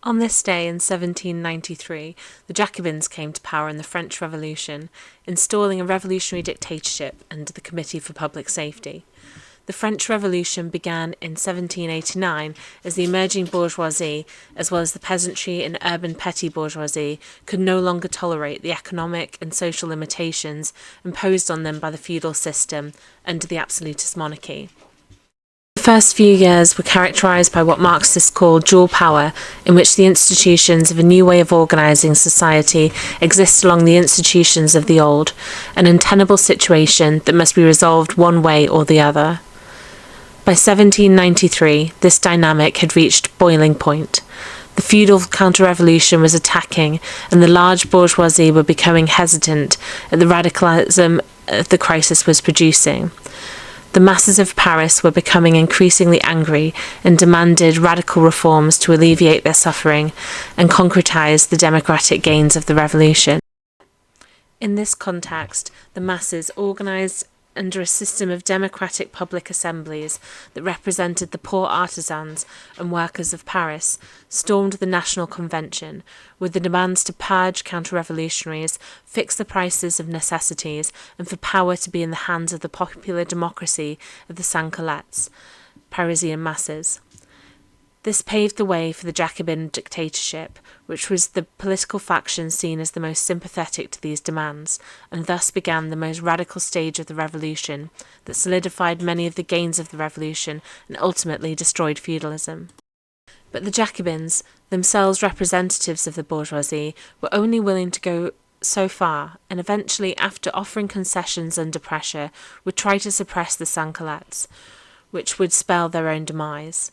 On this day in 1793, the Jacobins came to power in the French Revolution, installing a revolutionary dictatorship under the Committee for Public Safety. The French Revolution began in 1789 as the emerging bourgeoisie, as well as the peasantry and urban petit bourgeoisie, could no longer tolerate the economic and social limitations imposed on them by the feudal system under the absolutist monarchy. The first few years were characterised by what Marxists call dual power, in which the institutions of a new way of organising society exist along the institutions of the old, an untenable situation that must be resolved one way or the other. By 1793, this dynamic had reached boiling point. The feudal counterrevolution was attacking, and the large bourgeoisie were becoming hesitant at the radicalism the crisis was producing. The masses of Paris were becoming increasingly angry and demanded radical reforms to alleviate their suffering and concretise the democratic gains of the revolution. In this context, the masses organised under a system of democratic public assemblies that represented the poor artisans and workers of Paris, stormed the National Convention with the demands to purge counter-revolutionaries, fix the prices of necessities, and for power to be in the hands of the popular democracy of the sans-culottes, Parisian masses. This paved the way for the Jacobin dictatorship, which was the political faction seen as the most sympathetic to these demands, and thus began the most radical stage of the revolution that solidified many of the gains of the revolution and ultimately destroyed feudalism. But the Jacobins, themselves representatives of the bourgeoisie, were only willing to go so far, and eventually, after offering concessions under pressure, would try to suppress the sans-culottes, which would spell their own demise.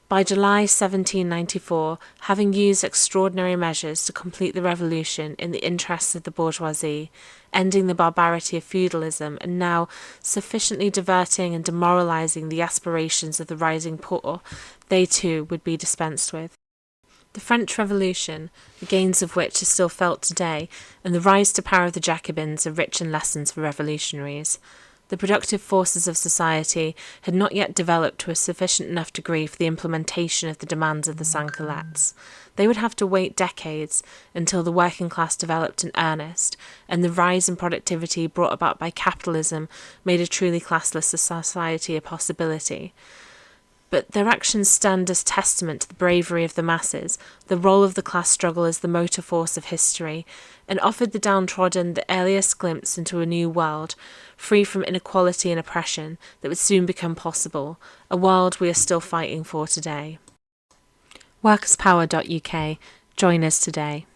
By July 1794, having used extraordinary measures to complete the revolution in the interests of the bourgeoisie, ending the barbarity of feudalism, and now sufficiently diverting and demoralising the aspirations of the rising poor, they too would be dispensed with. The French Revolution, the gains of which are still felt today, and the rise to power of the Jacobins are rich in lessons for revolutionaries. The productive forces of society had not yet developed to a sufficient enough degree for the implementation of the demands of the sans-culottes. They would have to wait decades until the working class developed in earnest, and the rise in productivity brought about by capitalism made a truly classless society a possibility. But their actions stand as testament to the bravery of the masses, the role of the class struggle as the motor force of history, and offered the downtrodden the earliest glimpse into a new world, free from inequality and oppression, that would soon become possible, a world we are still fighting for today. Workerspower.uk. Join us today.